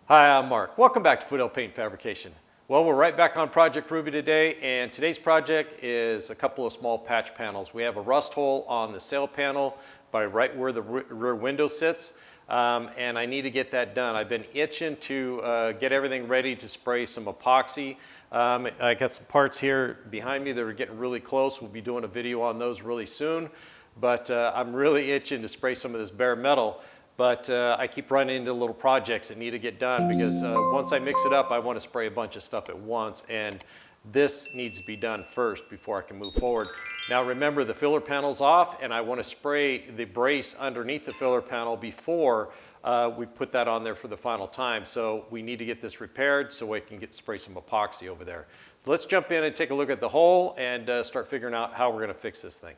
Hi, I'm Mark. Welcome back to Foothill Paint Fabrication. Well, we're right back on Project Ruby today, and today's project is a couple of small patch panels. We have a rust hole on the sail panel by right where the rear window sits, and I need to get that done. I've been itching to get everything ready to spray some epoxy. I got some parts here behind me that are getting really close. We'll be doing a video on those really soon, but I'm really itching to spray some of this bare metal. But I keep running into little projects that need to get done because once I mix it up, I want to spray a bunch of stuff at once, and this needs to be done first before I can move forward. Now remember, the filler panel's off, and I want to spray the brace underneath the filler panel before we put that on there for the final time. So we need to get this repaired so we can spray some epoxy over there. So let's jump in and take a look at the hole and start figuring out how we're going to fix this thing.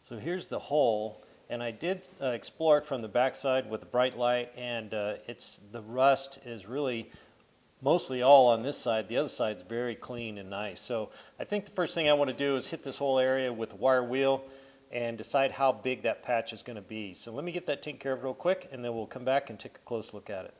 So here's the hole, and I did explore it from the backside with a bright light, and the rust is really mostly all on this side. The other side's very clean and nice. So I think the first thing I want to do is hit this whole area with a wire wheel and decide how big that patch is going to be. So let me get that taken care of real quick, and then we'll come back and take a close look at it.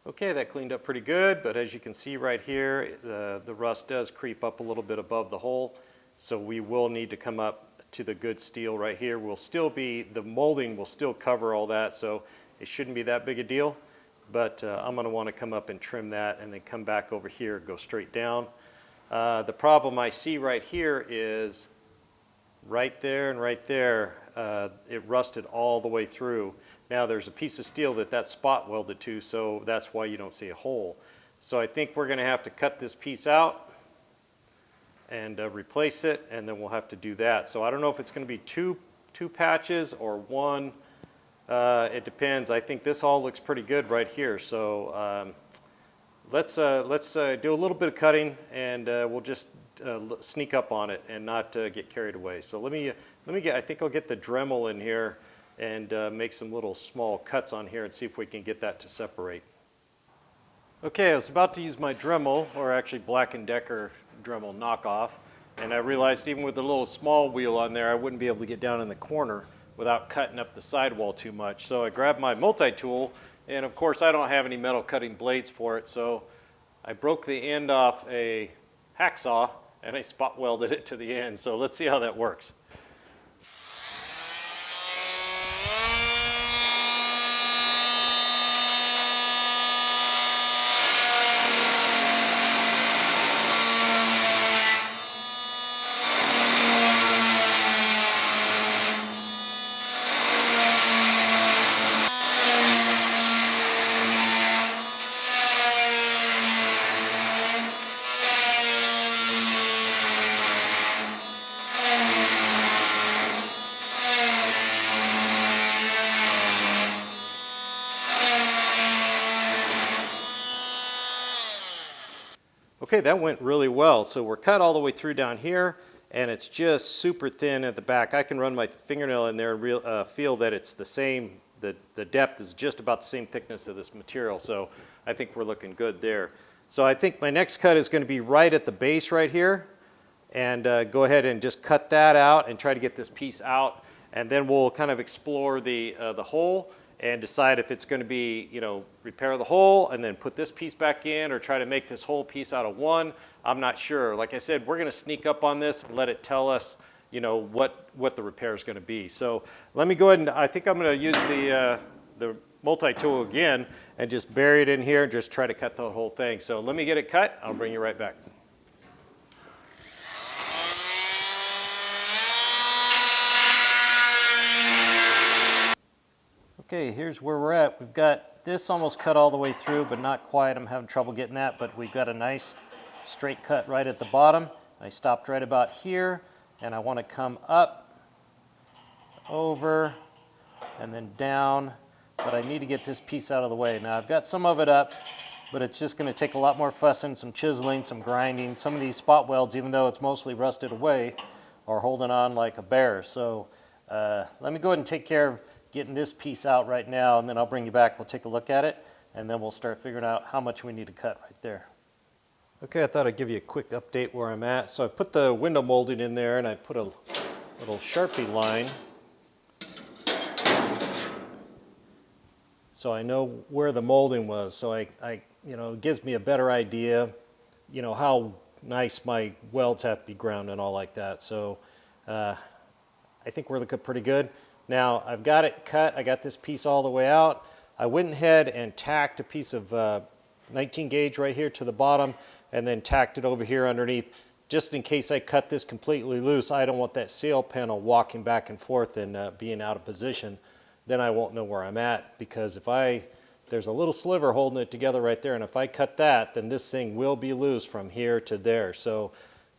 Okay, that cleaned up pretty good, but as you can see right here, the rust does creep up a little bit above the hole, so we will need to come up to the good steel right here. The molding will still cover all that, so it shouldn't be that big a deal, but I'm going to want to come up and trim that and then come back over here, go straight down. The problem I see right here is right there and right there, it rusted all the way through. Now there's a piece of steel that spot welded to, so that's why you don't see a hole. So I think we're going to have to cut this piece out and replace it, and then we'll have to do that. So I don't know if it's going to be two patches or one. It depends. I think this all looks pretty good right here. So let's do a little bit of cutting, and we'll just sneak up on it and not get carried away. So I think I'll get the Dremel in here and make some little small cuts on here and see if we can get that to separate. Okay, I was about to use my Dremel, or actually Black & Decker Dremel knockoff, and I realized even with the little small wheel on there, I wouldn't be able to get down in the corner without cutting up the sidewall too much. So I grabbed my multi-tool, and of course I don't have any metal cutting blades for it, so I broke the end off a hacksaw and I spot welded it to the end. So let's see how that works. Okay, that went really well. So we're cut all the way through down here, and it's just super thin at the back. I can run my fingernail in there and feel that it's the same, the depth is just about the same thickness of this material. So I think we're looking good there. So I think my next cut is going to be right at the base right here, and go ahead and just cut that out and try to get this piece out, and then we'll kind of explore the hole and decide if it's going to be, repair the hole and then put this piece back in, or try to make this whole piece out of one. I'm not sure. Like I said, we're going to sneak up on this and let it tell us, what the repair is going to be. So let me go ahead and I think I'm going to use the multi-tool again and just bury it in here and just try to cut the whole thing. So let me get it cut. I'll bring you right back. Okay, here's where we're at. We've got this almost cut all the way through, but not quite. I'm having trouble getting that, but we've got a nice straight cut right at the bottom. I stopped right about here, and I want to come up, over, and then down, but I need to get this piece out of the way. Now I've got some of it up, but it's just going to take a lot more fussing, some chiseling, some grinding. Some of these spot welds, even though it's mostly rusted away, are holding on like a bear. So let me go ahead and take care of getting this piece out right now, and then I'll bring you back. We'll take a look at it, and then we'll start figuring out how much we need to cut right there. Okay, I thought I'd give you a quick update where I'm at. So I put the window molding in there, and I put a little Sharpie line so I know where the molding was. So it gives me a better idea, how nice my welds have to be ground and all like that. So I think we're looking pretty good. Now I've got it cut. I got this piece all the way out. I went ahead and tacked a piece of 19 gauge right here to the bottom, and then tacked it over here underneath, just in case I cut this completely loose. I don't want that sail panel walking back and forth and being out of position. Then I won't know where I'm at, because there's a little sliver holding it together right there, and if I cut that, then this thing will be loose from here to there. So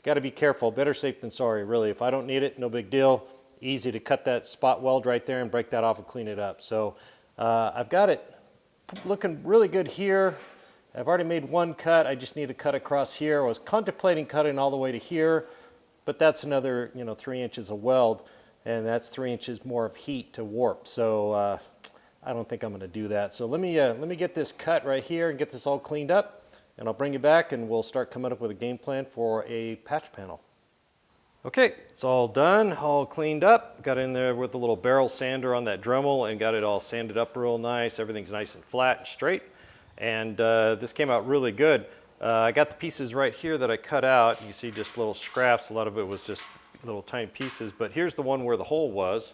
got to be careful. Better safe than sorry, really. If I don't need it, no big deal. Easy to cut that spot weld right there and break that off and clean it up. So I've got it looking really good here. I've already made one cut. I just need to cut across here. I was contemplating cutting all the way to here, but that's another 3 inches of weld, and that's 3 inches more of heat to warp. So I don't think I'm going to do that. So let me get this cut right here and get this all cleaned up, and I'll bring you back, and we'll start coming up with a game plan for a patch panel. Okay, it's all done, all cleaned up. Got in there with a little barrel sander on that Dremel and got it all sanded up real nice. Everything's nice and flat and straight. And this came out really good. I got the pieces right here that I cut out. You see just little scraps. A lot of it was just little tiny pieces. But here's the one where the hole was.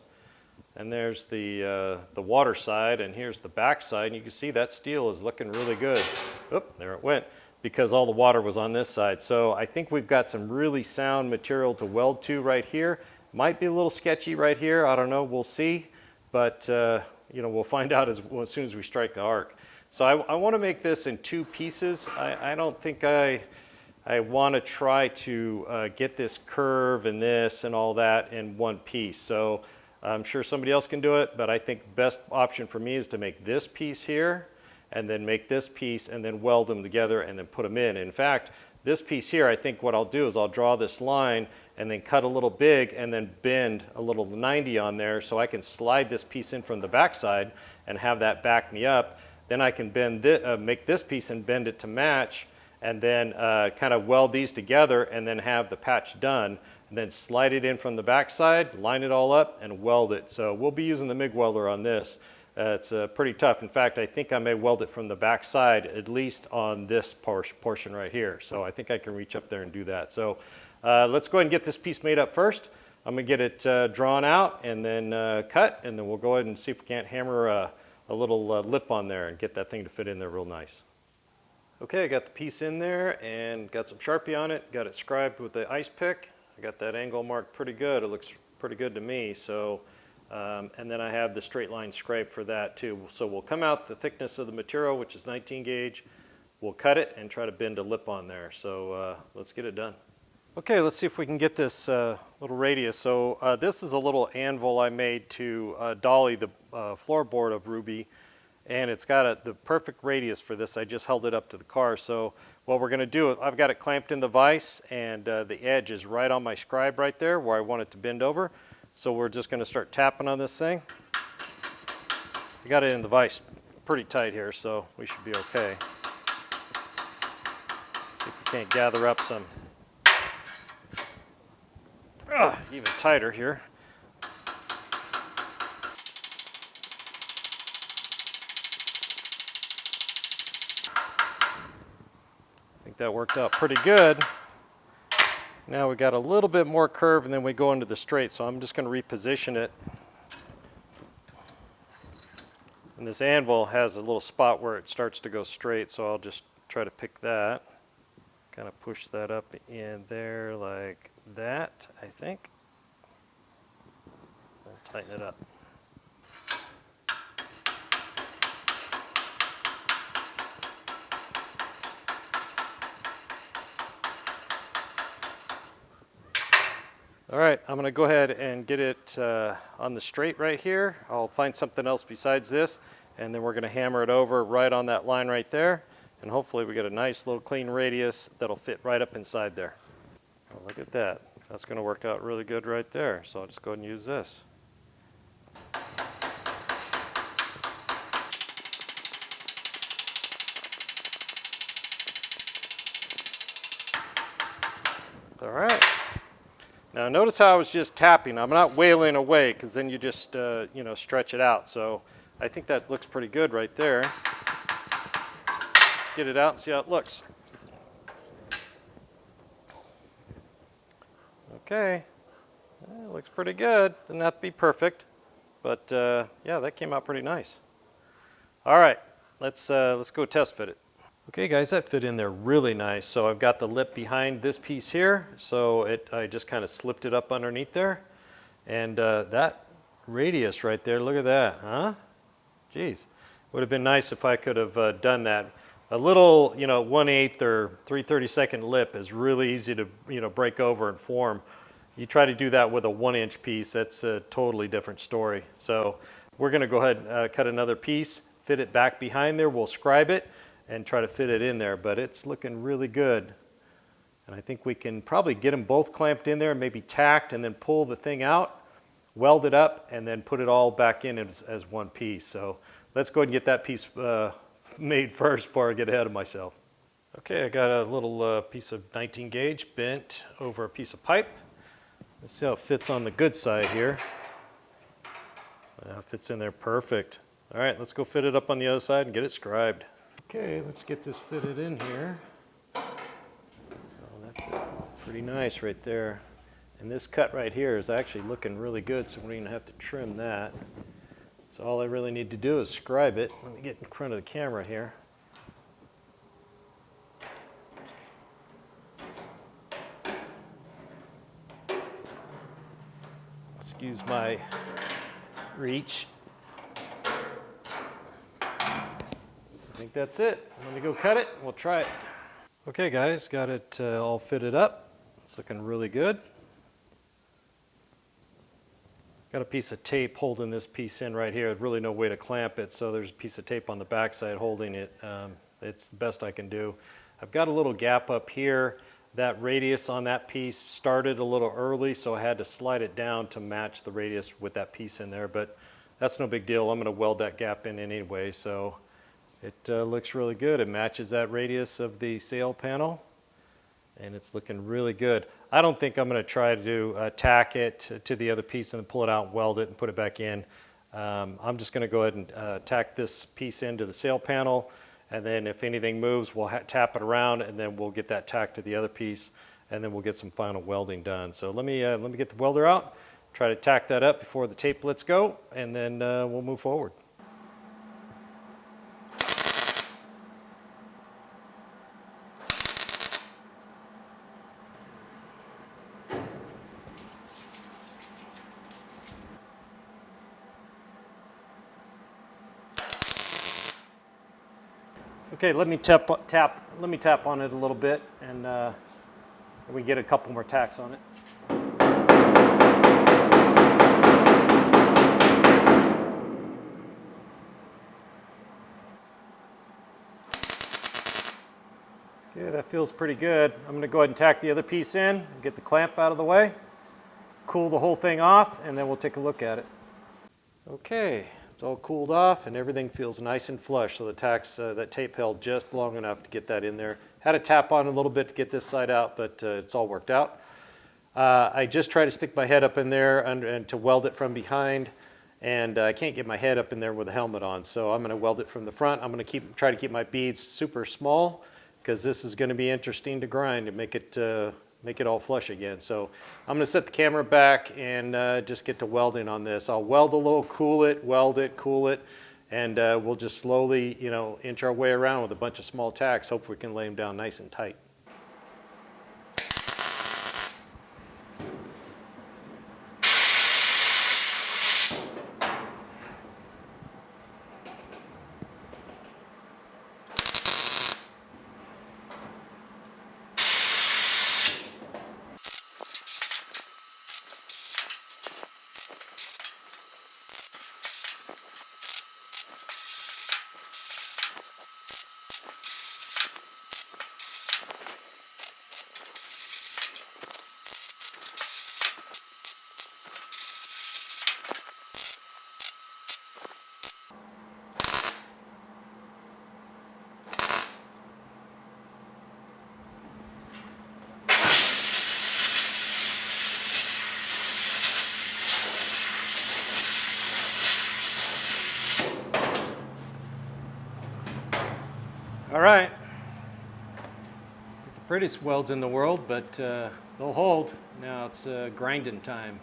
And there's the water side, and here's the back side. And you can see that steel is looking really good. Oop, there it went, because all the water was on this side. So I think we've got some really sound material to weld to right here. Might be a little sketchy right here. I don't know. We'll see. But we'll find out as soon as we strike the arc. So I want to make this in 2 pieces. I don't think I want to try to get this curve and this and all that in one piece. So I'm sure somebody else can do it, but I think the best option for me is to make this piece here, and then make this piece, and then weld them together and then put them in. In fact, this piece here, I think what I'll do is I'll draw this line and then cut a little big and then bend a little 90 on there, so I can slide this piece in from the back side and have that back me up. Then I can make this piece and bend it to match, and then kind of weld these together and then have the patch done, and then slide it in from the back side, line it all up, and weld it. So we'll be using the MIG welder on this. It's pretty tough. In fact, I think I may weld it from the back side, at least on this portion right here. So I think I can reach up there and do that. So let's go ahead and get this piece made up first. I'm going to get it drawn out and then cut, and then we'll go ahead and see if we can't hammer a little lip on there and get that thing to fit in there real nice. Okay, I got the piece in there and got some Sharpie on it, got it scribed with the ice pick. I got that angle marked pretty good. It looks pretty good to me. So, and then I have the straight line scribe for that too. So we'll come out the thickness of the material, which is 19 gauge. We'll cut it and try to bend a lip on there. So let's get it done. Okay, let's see if we can get this little radius. So this is a little anvil I made to dolly the floorboard of Ruby, and it's got the perfect radius for this. I just held it up to the car. So what we're going to do, I've got it clamped in the vise, and the edge is right on my scribe right there where I want it to bend over. So we're just going to start tapping on this thing. I got it in the vise pretty tight here, so we should be okay. See if we can't gather up some. Even tighter here. I think that worked out pretty good. Now we got a little bit more curve and then we go into the straight, so I'm just going to reposition it. And this anvil has a little spot where it starts to go straight, so I'll just try to pick that. Kind of push that up in there like that, I think. And tighten it up. All right, I'm gonna go ahead and get it on the straight right here. I'll find something else besides this, and then we're gonna hammer it over right on that line right there, and hopefully we get a nice little clean radius that'll fit right up inside there. Oh, look at that. That's gonna work out really good right there. So I'll just go ahead and use this. All right. Now notice how I was just tapping. I'm not wailing away because then you just you know, stretch it out. So I think that looks pretty good right there. Let's get it out and see how it looks. Okay, it looks pretty good. Doesn't have to be perfect, but yeah, that came out pretty nice. All right, let's go test fit it. Okay guys, that fit in there really nice. So I've got the lip behind this piece here, so I just kind of slipped it up underneath there. And that radius right there, look at that, huh? Jeez, would have been nice if I could have done that. A little, you know, 1/8 or 3/32 lip is really easy to, you know, break over and form. You try to do that with a 1-inch piece, that's a totally different story. So we're gonna go ahead and cut another piece, fit it back behind there, we'll scribe it, and try to fit it in there, but it's looking really good. And I think we can probably get them both clamped in there, maybe tacked, and then pull the thing out, weld it up, and then put it all back in as one piece. So let's go ahead and get that piece made first before I get ahead of myself. Okay, I got a little piece of 19 gauge bent over a piece of pipe. Let's see how it fits on the good side here. It fits in there perfect. All right, let's go fit it up on the other side and get it scribed. Okay, let's get this fitted in here. So that's pretty nice right there. And this cut right here is actually looking really good, so we're going to have to trim that. So all I really need to do is scribe it. Let me get in front of the camera here. Excuse my reach. I think that's it. Let me go cut it. We'll try it. Okay guys, got it all fitted up. It's looking really good. Got a piece of tape holding this piece in right here. There's really no way to clamp it, so there's a piece of tape on the backside holding it. It's the best I can do. I've got a little gap up here. That radius on that piece started a little early, so I had to slide it down to match the radius with that piece in there, but that's no big deal. I'm going to weld that gap in anyway, so it looks really good. It matches that radius of the sail panel, and it's looking really good. I don't think I'm going to try to tack it to the other piece and then pull it out and weld it and put it back in. I'm just going to go ahead and tack this piece into the sail panel, and then if anything moves, we'll tap it around, and then we'll get that tacked to the other piece, and then we'll get some final welding done. So let me get the welder out, try to tack that up before the tape lets go, and then we'll move forward. Okay, let me tap on it a little bit, and we get a couple more tacks on it. Okay, that feels pretty good. I'm going to go ahead and tack the other piece in, get the clamp out of the way, cool the whole thing off, and then we'll take a look at it. Okay. It's all cooled off and everything feels nice and flush, so the tacks, that tape held just long enough to get that in there. Had to tap on a little bit to get this side out, but it's all worked out. I just try to stick my head up in there and to weld it from behind, and I can't get my head up in there with a helmet on, so I'm going to weld it from the front. I'm going to try to keep my beads super small because this is going to be interesting to grind and make it all flush again. So I'm going to set the camera back and just get to welding on this. I'll weld a little, cool it, weld it, cool it, and we'll just slowly, you know, inch our way around with a bunch of small tacks. Hope we can lay them down nice and tight. All right. Not the prettiest welds in the world, but they'll hold. Now it's grinding time.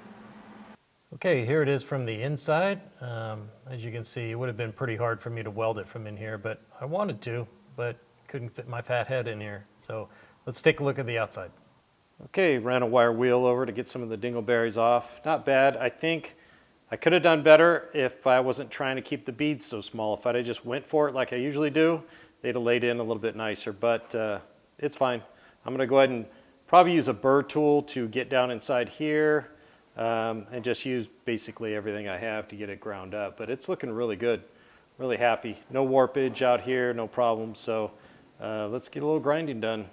Okay, here it is from the inside. As you can see, it would have been pretty hard for me to weld it from in here, but I wanted to, but couldn't fit my fat head in here. So let's take a look at the outside. Okay, ran a wire wheel over to get some of the dingleberries off. Not bad. I think I could have done better if I wasn't trying to keep the beads so small. If I'd have just went for it like I usually do, they'd have laid in a little bit nicer, but it's fine. I'm gonna go ahead and probably use a burr tool to get down inside here. And just use basically everything I have to get it ground up. But it's looking really good, really happy. No warpage out here, no problem. So let's get a little grinding done.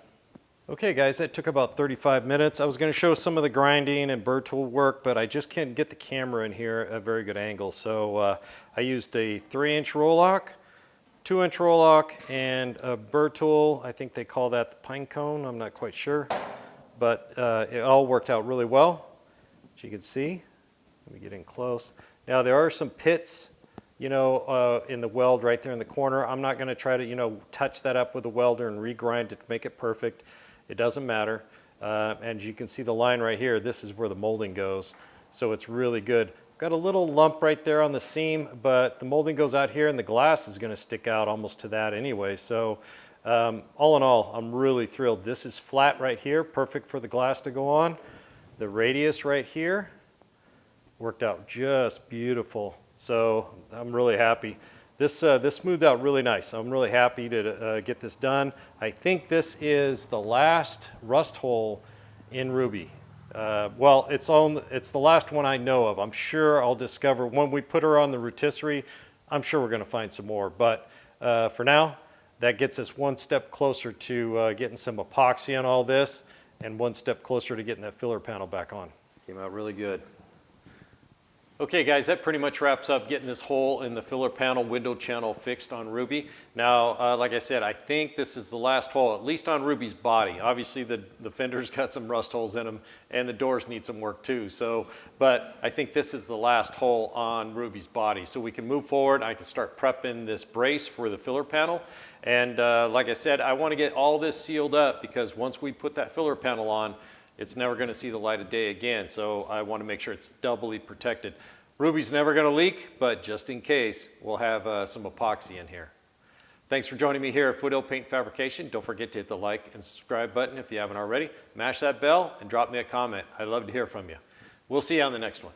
Okay guys, that took about 35 minutes. I was gonna show some of the grinding and burr tool work, but I just can't get the camera in here at a very good angle. So I used a 3-inch roll lock, 2-inch roll lock, and a burr tool. I think they call that the pine cone, I'm not quite sure. But it all worked out really well. As you can see, let me get in close. Now there are some pits, you know, in the weld right there in the corner. I'm not going to try to, you know, touch that up with a welder and regrind it to make it perfect. It doesn't matter. And you can see the line right here. This is where the molding goes. So it's really good. Got a little lump right there on the seam, but the molding goes out here and the glass is going to stick out almost to that anyway. So all in all, I'm really thrilled. This is flat right here, perfect for the glass to go on. The radius right here worked out just beautiful. So I'm really happy. This smoothed out really nice. I'm really happy to get this done. I think this is the last rust hole in Ruby. Well, it's the last one I know of. I'm sure I'll discover when we put her on the rotisserie, I'm sure we're gonna find some more. But for now, that gets us one step closer to getting some epoxy on all this, and one step closer to getting that filler panel back on. Came out really good. Okay guys, that pretty much wraps up getting this hole in the filler panel window channel fixed on Ruby. Now, like I said, I think this is the last hole, at least on Ruby's body. Obviously the fender's got some rust holes in them and the doors need some work too. So, but I think this is the last hole on Ruby's body. So we can move forward. I can start prepping this brace for the filler panel. And like I said, I want to get all this sealed up because once we put that filler panel on, it's never going to see the light of day again. So I want to make sure it's doubly protected. Ruby's never going to leak, but just in case, we'll have some epoxy in here. Thanks for joining me here at Foothill Paint Fabrication. Don't forget to hit the like and subscribe button if you haven't already. Mash that bell and drop me a comment. I'd love to hear from you. We'll see you on the next one.